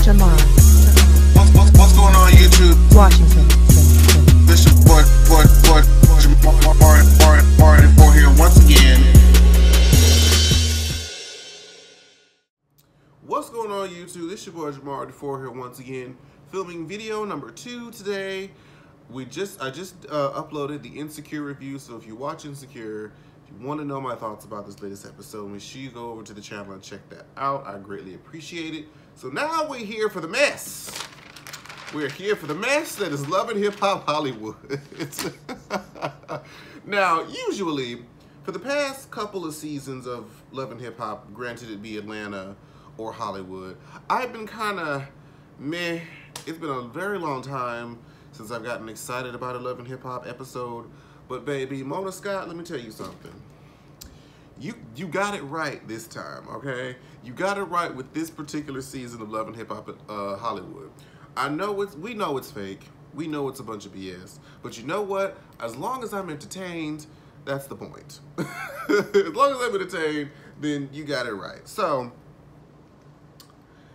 What's going on YouTube? Washington. This is Martin for here once again. What's going on YouTube? This is your boy Jamar DeFore here once again, filming video number 2 today. I just uploaded the Insecure review, so if you watch Insecure, if you want to know my thoughts about this latest episode, make sure you go over to the channel and check that out. I greatly appreciate it. So now we're here for the mess. We're here for the mess that is Love and Hip Hop Hollywood. Now, usually, for the past couple of seasons of Love and Hip Hop, granted it be Atlanta or Hollywood, I've been kind of meh. It's been a very long time since I've gotten excited about a Love and Hip Hop episode. But baby, Mona Scott, let me tell you something. You got it right this time, okay? You got it right with this particular season of Love and Hip Hop Hollywood. We know it's fake. We know it's a bunch of BS. But you know what? As long as I'm entertained, that's the point. As long as I'm entertained, then you got it right. So,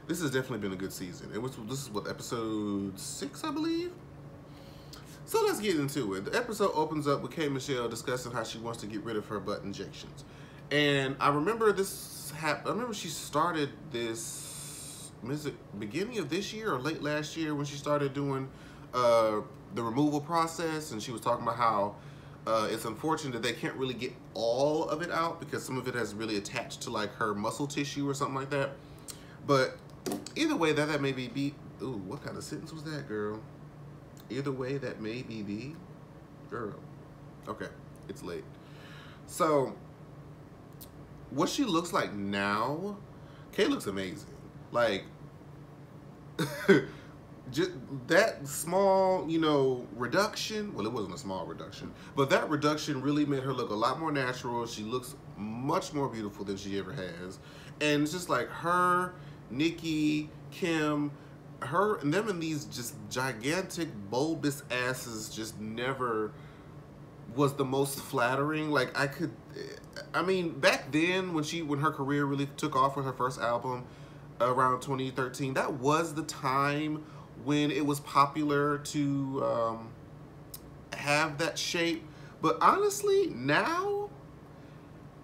this has definitely been a good season. This is what, episode 6, I believe? So let's get into it. The episode opens up with K. Michelle discussing how she wants to get rid of her butt injections. And I remember she started this, is it beginning of this year or late last year when she started doing the removal process, and she was talking about how it's unfortunate that they can't really get all of it out because some of it has really attached to like her muscle tissue or something like that. But either way, that may be, ooh, what kind of sentence was that, girl? Either way, that may be the girl. Okay, it's late. So, what she looks like now, Kay looks amazing. Like, just that small, reduction. Well, it wasn't a small reduction, but that reduction really made her look a lot more natural. She looks much more beautiful than she ever has. And it's just like her, Nikki, Kim, her and them, and these just gigantic bulbous asses just never was the most flattering. Like I mean back then when her career really took off with her first album around 2013, that was the time when it was popular to have that shape. But honestly, now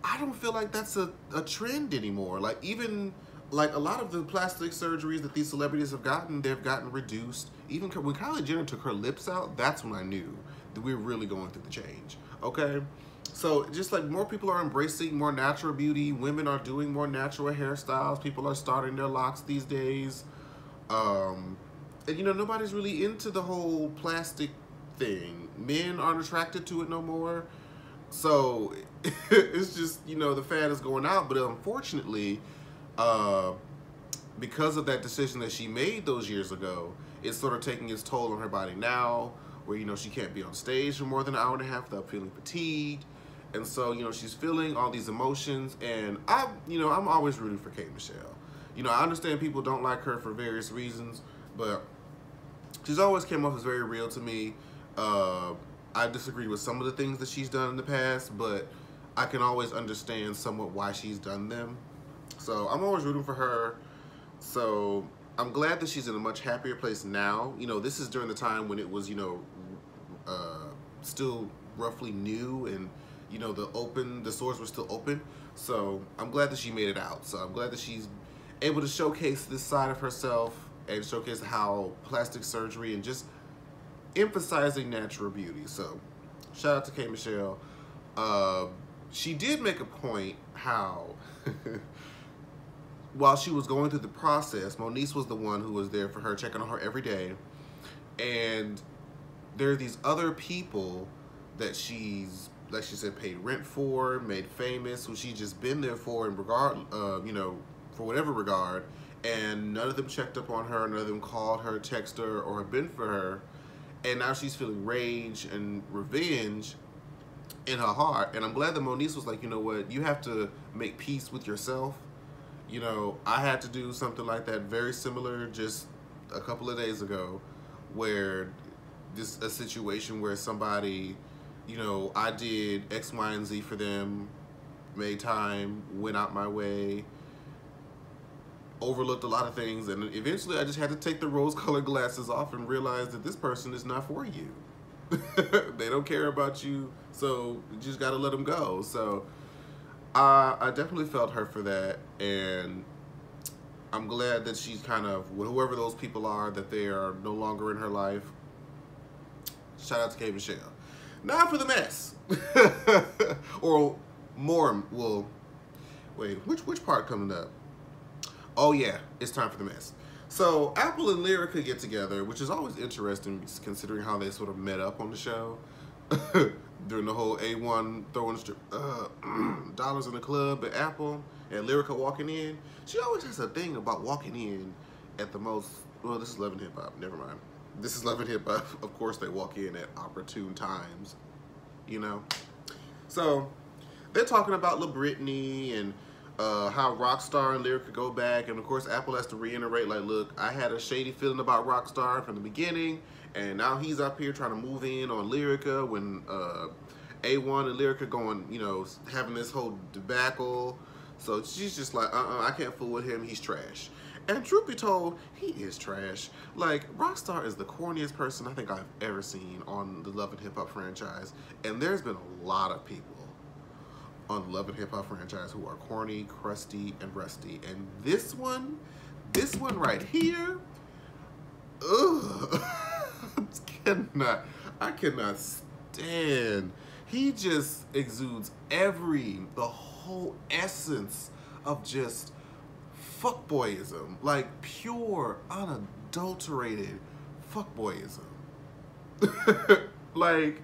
I don't feel like that's a trend anymore. Like even like a lot of the plastic surgeries that these celebrities have gotten, they've gotten reduced. Even when Kylie Jenner took her lips out, that's when I knew that we were really going through the change, okay? So just like more people are embracing more natural beauty, women are doing more natural hairstyles, people are starting their locks these days. And nobody's really into the whole plastic thing. Men aren't attracted to it no more. So it's just, the fad is going out, but unfortunately, because of that decision that she made those years ago, it's sort of taking its toll on her body now, where, she can't be on stage for more than an hour and a half without feeling fatigued. And so, she's feeling all these emotions, and I'm always rooting for K. Michelle. I understand people don't like her for various reasons, but she's always came off as very real to me. I disagree with some of the things that she's done in the past, but I can always understand somewhat why she's done them. So I'm always rooting for her. So I'm glad that she's in a much happier place now. This is during the time when it was, still roughly new, and the stores were still open. So I'm glad that she made it out. So I'm glad that she's able to showcase this side of herself and showcase how plastic surgery and just emphasizing natural beauty. So shout out to K. Michelle. She did make a point how while she was going through the process, Moniece was the one who was there for her, checking on her every day. And there are these other people that she's, like she said, paid rent for, made famous, who she's just been there for in regard, for whatever regard. And none of them checked up on her, none of them called her, texted her, or have been for her. And now she's feeling rage and revenge in her heart. And I'm glad that Moniece was like, you know what, you have to make peace with yourself. I had to do something like that, very similar, just a couple of days ago, where just a situation where somebody, I did X, Y, and Z for them, made time, went out my way, overlooked a lot of things, and eventually I just had to take the rose-colored glasses off and realize that this person is not for you. They don't care about you, so you just gotta let them go. So I definitely felt her for that, and I'm glad that she's kind of, whoever those people are, that they are no longer in her life. Shout out to K. Michelle. Now for the mess. Or more, well, wait, which part coming up? Oh yeah, it's time for the mess. So Apple and Lyrica get together, which is always interesting considering how they sort of met up on the show. During the whole A1 throwing dollars in the club at Apple and Lyrica walking in. She always has a thing about walking in at the most, well, this is Love and Hip Hop, never mind. This is Love and Hip Hop. Of course they walk in at opportune times, you know? So they're talking about Lil Britney and how Rockstar and Lyrica go back, and of course Apple has to reiterate, like, look, I had a shady feeling about Rockstar from the beginning, and now he's up here trying to move in on Lyrica when A1 and Lyrica going, you know, having this whole debacle. So she's just like, I can't fool with him, he's trash. And truth be told, he is trash. Like, Rockstar is the corniest person I think I've ever seen on the Love and Hip Hop franchise, and there's been a lot of people on the Love and Hip Hop franchise who are corny, crusty, and rusty. And this one right here, ugh, I cannot stand. He just exudes the whole essence of just fuckboyism, like pure, unadulterated fuckboyism. Like,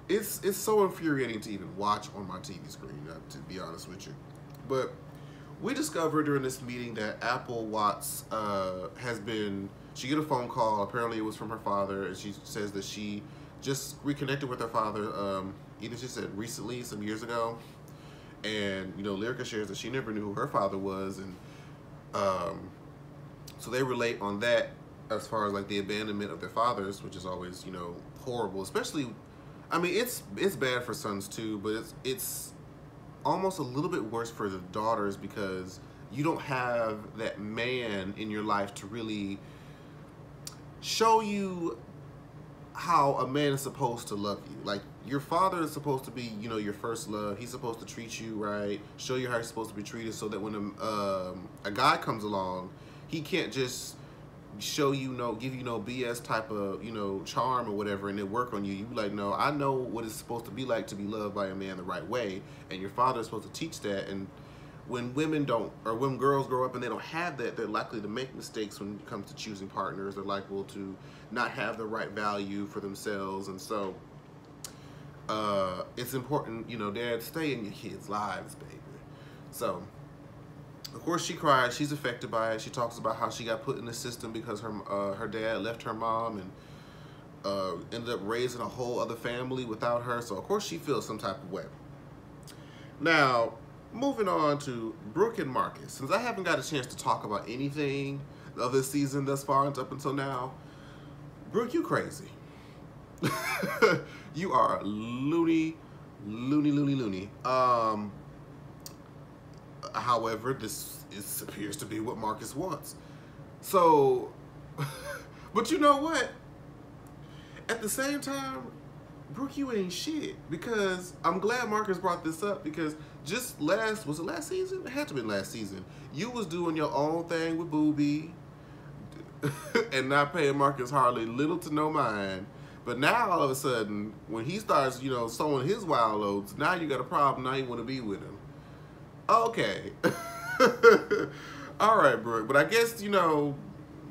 it's so infuriating to even watch on my TV screen, to be honest with you. But we discovered during this meeting that Apple Watts she get a phone call, apparently it was from her father, and she says that she just reconnected with her father, either she said recently, some years ago. And, you know, Lyrica shares that she never knew who her father was, and so they relate on that as far as like the abandonment of their fathers, which is always, you know, horrible, especially, I mean, it's bad for sons too, but it's almost a little bit worse for the daughters because you don't have that man in your life to really show you how a man is supposed to love you. Like, your father is supposed to be, you know, your first love. He's supposed to treat you right, show you how you're supposed to be treated, so that when a guy comes along, he can't just show you give you no BS type of, you know, charm or whatever and then work on you. You be like, no, I know what it's supposed to be like to be loved by a man the right way, and your father is supposed to teach that. And when women don't, or when girls grow up and they don't have that, they're likely to make mistakes when it comes to choosing partners. They're liable to not have the right value for themselves. And so it's important, you know, Dad, stay in your kids' lives, baby. So of course she cries, she's affected by it. She talks about how she got put in the system because her dad left her mom and ended up raising a whole other family without her. So of course she feels some type of way. Now, moving on to Brooke and Marcus. Since I haven't got a chance to talk about anything of this season thus far up until now, Brooke, you crazy. You are loony. However, this appears to be what Marcus wants. So, but you know what? At the same time, Brooke, you ain't shit. Because I'm glad Marcus brought this up, because just was it last season? It had to have been last season. You was doing your own thing with Booby and not paying Marcus hardly little to no mind. But now all of a sudden, when he starts, you know, sowing his wild oats, now you got a problem. Now you want to be with him. Okay. All right, Brooke. But I guess, you know,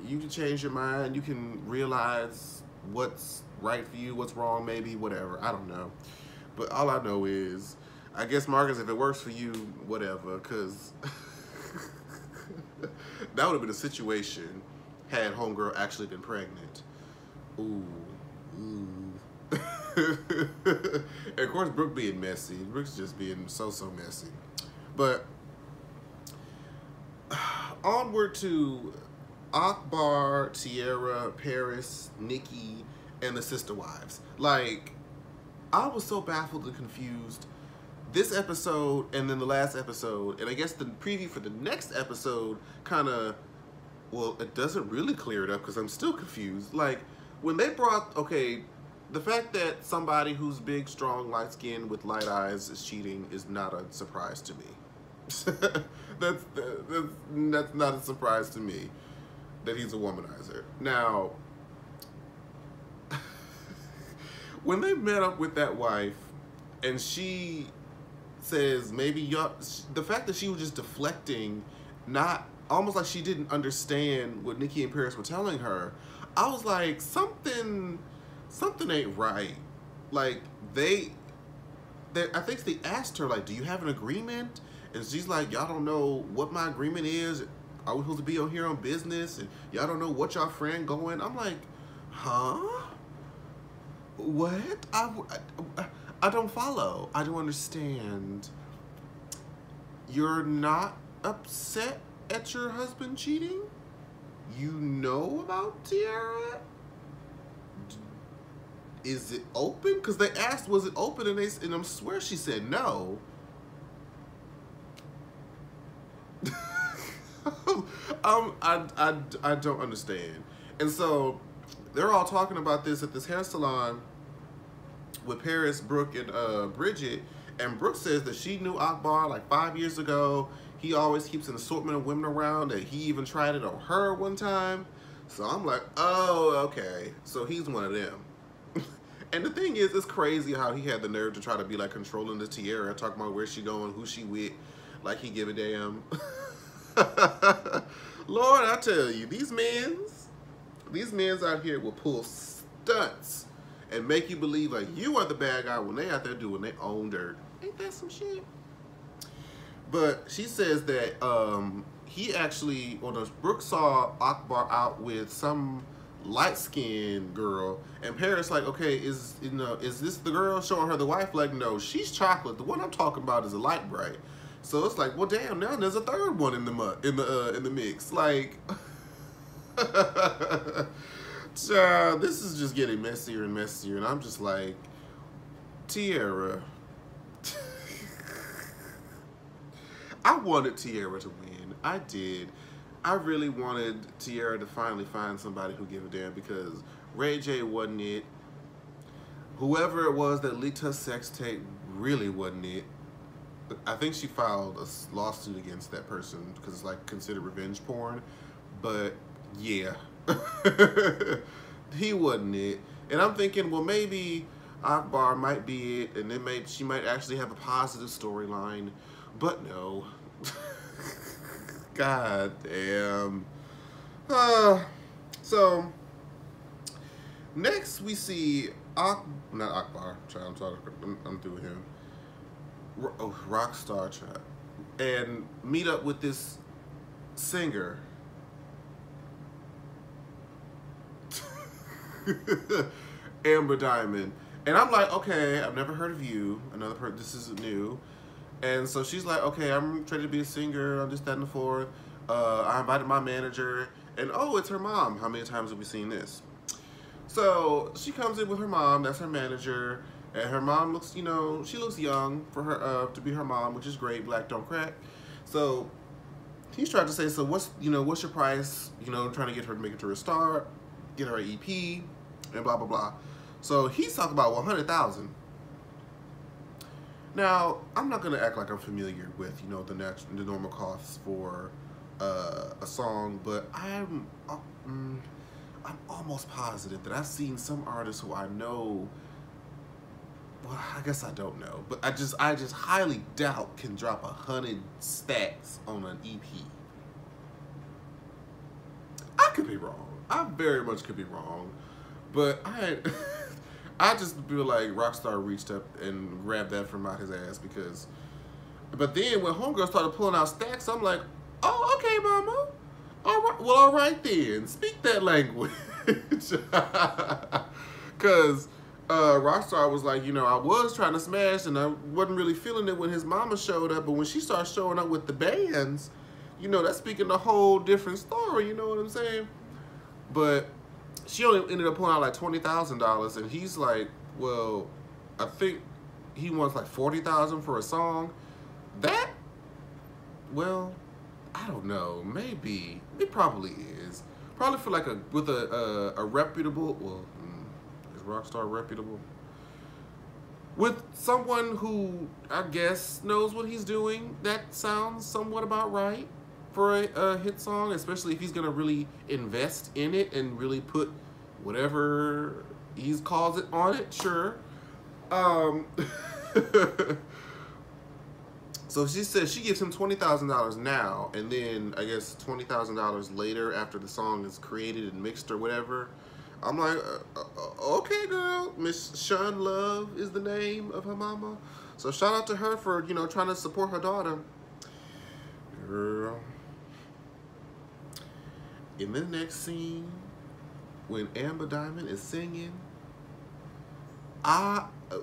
you can change your mind. You can realize what's right for you, what's wrong, maybe, whatever. I don't know. But all I know is, I guess, Marcus, if it works for you, whatever, because that would have been a situation had homegirl actually been pregnant. Ooh. And of course, Brooke being messy. Brooke's just being so messy. But onward to Akbar, Tierra, Paris, Nikki, and the sister wives. Like, I was so baffled and confused this episode and then the last episode, and I guess the preview for the next episode kind of, well, it doesn't really clear it up because I'm still confused. Like, when they brought, okay, the fact that somebody who's big, strong, light-skinned with light eyes is cheating is not a surprise to me. that's not a surprise to me that he's a womanizer. Now, when they met up with that wife and she says maybe y'all, the fact that she was just deflecting, not almost like she didn't understand what Nikki and Paris were telling her, I was like, something ain't right. Like, I think they asked her, like, do you have an agreement? And she's like, y'all don't know what my agreement is. Are we supposed to be on here on business? And y'all don't know what y'all friend going? I'm like, huh? What? I don't follow. I don't understand. You're not upset at your husband cheating? You know about Tiara? Is it open? Because they asked, was it open? And I swear she said no. I don't understand. And so they're all talking about this at this hair salon with Paris, Brooke, and Bridget. And Brooke says that she knew Akbar like 5 years ago. He always keeps an assortment of women around, that he even tried it on her one time. So I'm like, oh, okay. So he's one of them. And the thing is, it's crazy how he had the nerve to try to be like controlling the Tiara, talking about where she going, who she with, like he give a damn. Lord, I tell you, these men's out here will pull stunts and make you believe like you are the bad guy when they out there doing their own dirt. Ain't that some shit? But she says that he actually, Brooke saw Akbar out with some light-skinned girl, and Paris like, okay, is this the girl? Showing her the wife, like, no, she's chocolate. The one I'm talking about is a light bright. So it's like, well, damn, now there's a third one in the mix. Like, child, this is just getting messier and messier, and I'm just like, Tiara. I wanted Tiara to win. I did. I really wanted Tiara to finally find somebody who gave a damn, because Ray J wasn't it. Whoever it was that leaked her sex tape really wasn't it. I think she filed a lawsuit against that person because it's like considered revenge porn. But yeah, he wasn't it. And I'm thinking, well, maybe Akbar might be it, and then she might actually have a positive storyline. But no. God damn. So next we see not Akbar. I'm through with him. Rockstar chat, and meet up with this singer. Amber Diamond. And I'm like, okay, I've never heard of you. Another person, this is new. And so she's like, okay, I'm trying to be a singer, I'm just that and the fourth. I invited my manager, and oh, it's her mom. How many times have we seen this? So she comes in with her mom, that's her manager, and her mom looks, you know, she looks young for her to be her mom, which is great. Black don't crack. So he's trying to say, so what's your price? You know, trying to get her to make it to her star, get her an EP, and blah blah blah. So he's talking about 100,000. Now, I'm not gonna act like I'm familiar with, you know, the normal costs for a song, but I'm almost positive that I've seen some artists who I know. Well, I guess I don't know, but I just highly doubt can drop 100 stacks on an EP. I could be wrong. I very much could be wrong, but I just feel like Rockstar reached up and grabbed that from out his ass because. But then when Homegirl started pulling out stacks, I'm like, oh, okay, mama. All right, well, all right then. Speak that language. Because Rockstar was like, you know, I was trying to smash and I wasn't really feeling it when his mama showed up. But when she started showing up with the bands, you know, that's speaking a whole different story. You know what I'm saying? But she only ended up pulling out like $20,000, and he's like, well, I think he wants like 40,000 for a song. That, well, I don't know. Maybe it probably is. Probably for like a reputable. Well, is Rockstar reputable? With someone who I guess knows what he's doing, that sounds somewhat about right for a hit song, especially if he's gonna really invest in it and really put whatever he calls it on it. Sure. So she says she gives him $20,000 now, and then I guess $20,000 later after the song is created and mixed or whatever. I'm like, okay, girl. Miss Sean Love is the name of her mama. So shout out to her for, you know, trying to support her daughter. Girl. In the next scene, when Amber Diamond is singing,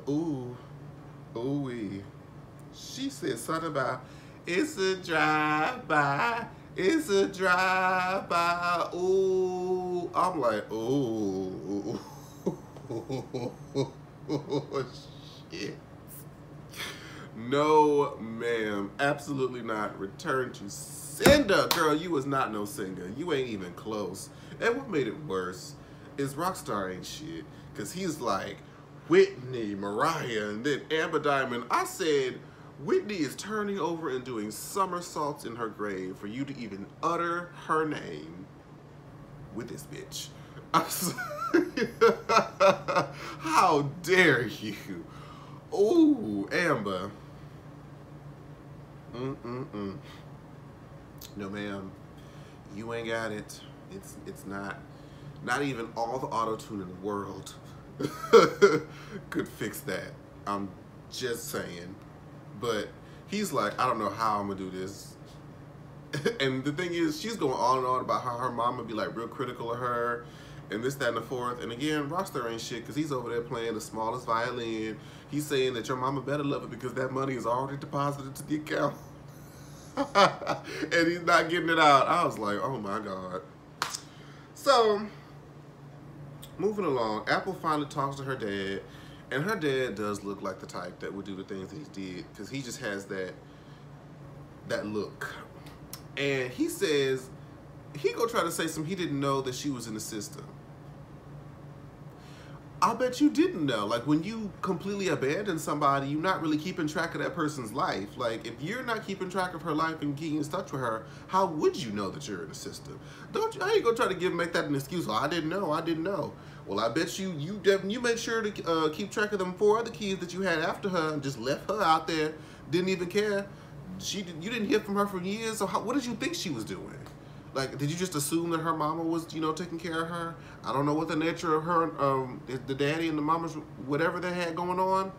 ooh-wee. She said something about, it's a drive-by. It's a drive-by. Ooh. I'm like, ooh. Shit. No, ma'am. Absolutely not. Return to sender. Girl, you was not no singer. You ain't even close. And what made it worse is Rockstar ain't shit. Because he's like, Whitney, Mariah, and then Amber Diamond. I said, Whitney is turning over and doing somersaults in her grave for you to even utter her name with this bitch. How dare you? Ooh, Amber. No, ma'am. You ain't got it. It's not even all the auto-tune in the world could fix that. I'm just saying. But he's like, I don't know how I'm gonna do this. And the thing is, she's going on and on about how her mama be like real critical of her and this, that, and the fourth. And again, Rockstar ain't shit because he's over there playing the smallest violin. He's saying that your mama better love it because that money is already deposited to the account. And he's not getting it out. I was like, oh my God. So, moving along, Apple finally talks to her dad. And her dad does look like the type that would do the things that he did, because he just has that look. And he says he gonna try to say something he didn't know that she was in the system. I bet you didn't know. Like, when you completely abandon somebody, you're not really keeping track of that person's life. Like, if you're not keeping track of her life and keeping in touch with her, how would you know that you're in the system? Don't you? How you gonna try to make that an excuse? Oh, I didn't know. Well, I bet you made sure to keep track of them 4 other kids that you had after her and just left her out there, didn't even care. You didn't hear from her for years. So what did you think she was doing? Like, did you just assume that her mama was, you know, taking care of her? I don't know what the nature of her, the daddy and the mama's, whatever they had going on.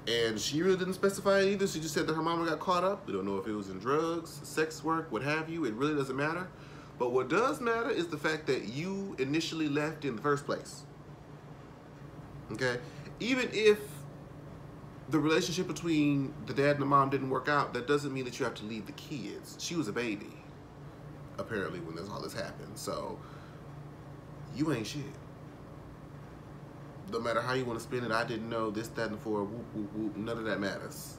And she really didn't specify it either. She just said that her mama got caught up. We don't know if it was in drugs, sex work, what have you. It really doesn't matter. But what does matter is the fact that you initially left in the first place. Okay? Even if the relationship between the dad and the mom didn't work out, that doesn't mean that you have to leave the kids. She was a baby, apparently, when all this happened. So, you ain't shit. No matter how you want to spin it, I didn't know this, that, and the 4, whoop, whoop, whoop, none of that matters.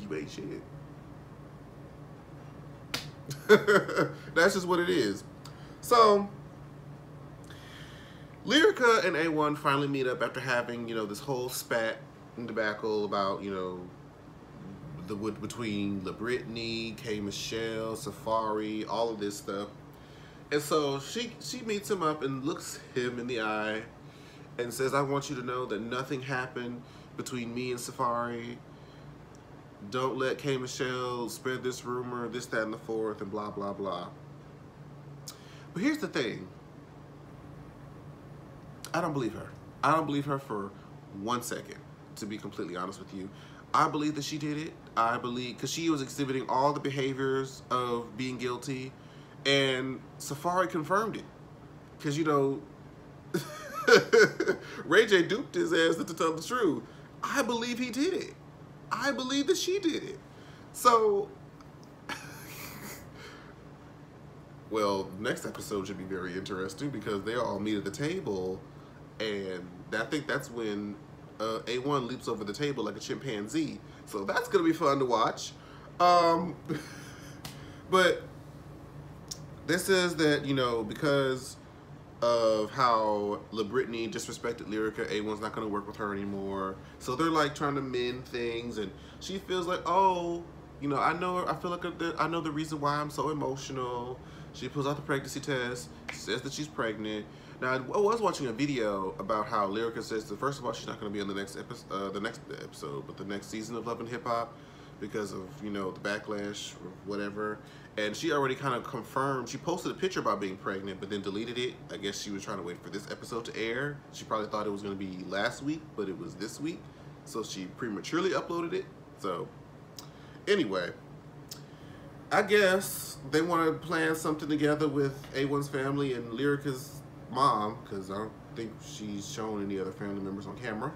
You ain't shit. That's just what it is. So, Lyrica and A1 finally meet up after having, you know, this whole spat and debacle about, you know, between La Britney, K. Michelle, Safari, all of this stuff. And so she meets him up and looks him in the eye and says, I want you to know that nothing happened between me and Safari. Don't let K. Michelle spread this rumor, this, that, and the 4th, and blah, blah, blah. But here's the thing. I don't believe her. I don't believe her for 1 second, to be completely honest with you. I believe that she did it. I believe, because she was exhibiting all the behaviors of being guilty, and Safari confirmed it. Because, you know, Ray J duped his ass to tell the truth. I believe he did it. I believe that she did it. So, well, next episode should be very interesting because they all meet at the table, and I think that's when A1 leaps over the table like a chimpanzee. So that's gonna be fun to watch. But this says that, you know, because of how LaBrittany disrespected Lyrica, A1's not gonna work with her anymore. So they're like trying to mend things, and she feels like, oh, you know, I feel like I know the reason why I'm so emotional. She pulls out the pregnancy test, says that she's pregnant. Now, I was watching a video about how Lyrica says that, first of all, she's not going to be on the next episode, but the next season of Love and Hip Hop because of, you know, the backlash or whatever. And she already kind of confirmed, she posted a picture about being pregnant, but then deleted it. I guess she was trying to wait for this episode to air. She probably thought it was going to be last week, but it was this week. So she prematurely uploaded it. So anyway, I guess they want to plan something together with A1's family and Lyrica's mom, because I don't think she's shown any other family members on camera,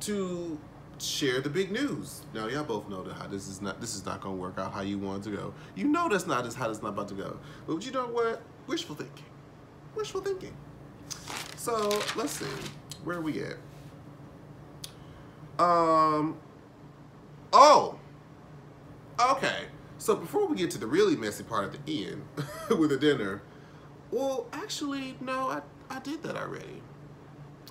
to share the big news. Now, y'all both know that how this is not gonna work out how you want it to go. You know that's not how it's not about to go. But you know what? Wishful thinking. Wishful thinking. So let's see. Where are we at? Oh. Okay. So before we get to the really messy part at the end with the dinner, well, actually, no, I did that already.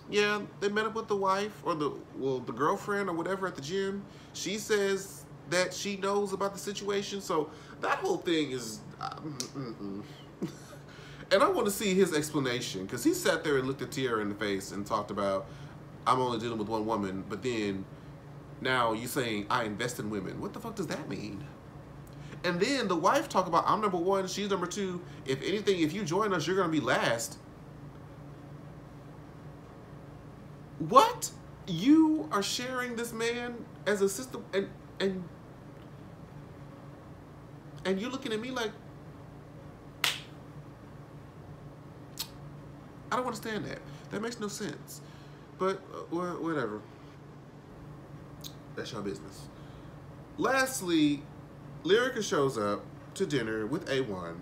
Yeah, they met up with the wife or the girlfriend or whatever at the gym. She says that she knows about the situation. So that whole thing is, and I want to see his explanation, because he sat there and looked at Tiara in the face and talked about, I'm only dealing with one woman, but then now you saying I invest in women. What the fuck does that mean? And then the wife talk about, I'm number one, she's number two. If anything, if you join us, you're going to be last. What? You are sharing this man as a system, and you're looking at me like, I don't understand that. That makes no sense. But whatever. That's your business. Lastly, Lyrica shows up to dinner with A1,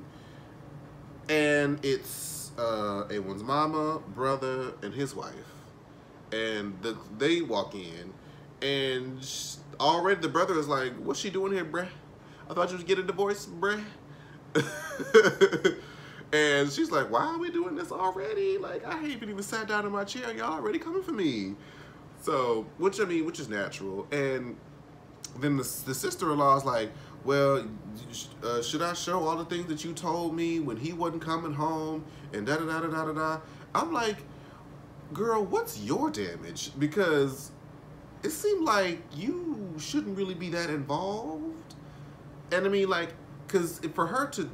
and it's A1's mama, brother, and his wife. And they walk in, and already the brother is like, what's she doing here, bruh? I thought you was getting divorced, bruh. And she's like, why are we doing this already? Like, I ain't even sat down in my chair. Y'all already coming for me. So, which is natural. And then the sister-in-law is like, well, should I show all the things that you told me when he wasn't coming home and da-da-da-da-da-da-da? I'm like, girl, what's your damage? Because it seemed like you shouldn't really be that involved. And I mean, like, because for her to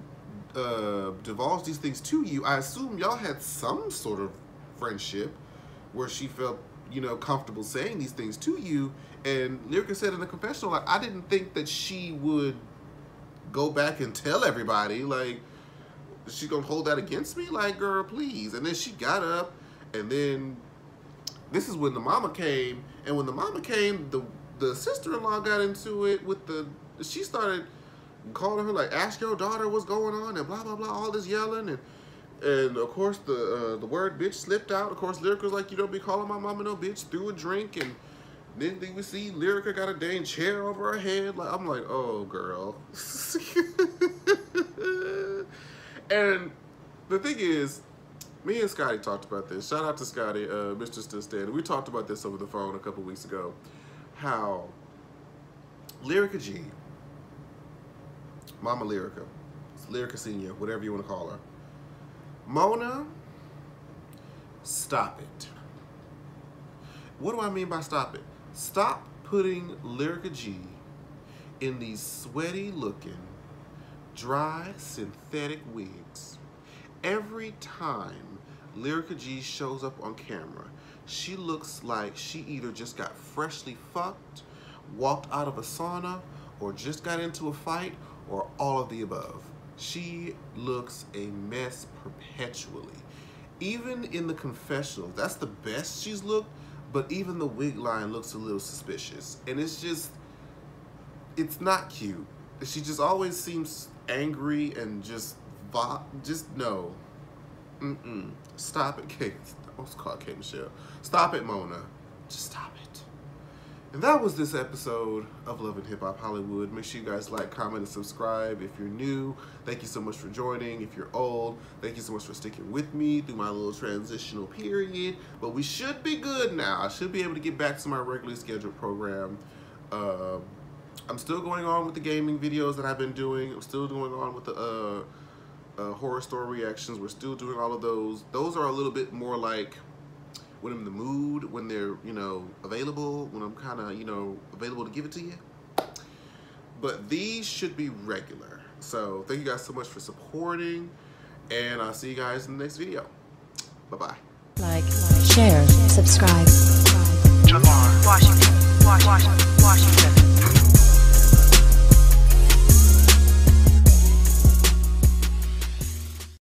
divulge these things to you, I assume y'all had some sort of friendship where she felt, you know, comfortable saying these things to you. And Lyrica said in the confessional, like, I didn't think that she would go back and tell everybody. Like, is she gonna hold that against me? Like, girl, please. And then she got up, and then this is when the mama came. And when the mama came, the sister-in-law got into it with she started calling her, like, ask your daughter what's going on, and blah, blah, blah, all this yelling. And of course, the word bitch slipped out. Of course, Lyrica's like, you don't be calling my mama no bitch, threw a drink, and then we see Lyrica got a dang chair over her head. Like, I'm like, oh, girl. And the thing is, me and Scotty talked about this. Shout out to Scotty, Mr. Still Standing. We talked about this over the phone a couple weeks ago. How Lyrica G, Mama Lyrica, Lyrica Senior, whatever you want to call her, Mona, stop it. What do I mean by stop it? Stop putting Lyrica G in these sweaty looking, dry, synthetic wigs. Every time Lyrica G shows up on camera, she looks like she either just got freshly fucked, walked out of a sauna, or just got into a fight, or all of the above. She looks a mess perpetually. Even in the confessional, that's the best she's looked, but even the wig line looks a little suspicious. And it's just, it's not cute. She just always seems angry and just no. Stop it, Kate. I almost called Kate Michelle. Stop it, Mona. Just stop it. And that was this episode of Love and Hip Hop Hollywood. Make sure you guys like, comment, and subscribe. If you're new, thank you so much for joining. If you're old, thank you so much for sticking with me through my little transitional period. But we should be good now. I should be able to get back to my regularly scheduled program. I'm still going on with the gaming videos that I've been doing. I'm still going on with the horror story reactions. We're still doing all of those. Those are a little bit more like when I'm in the mood, when they're, you know, available, when I'm kind of, you know, available to give it to you. But these should be regular. So thank you guys so much for supporting, and I'll see you guys in the next video. Bye-bye. Like, share, subscribe. Washington, Washington.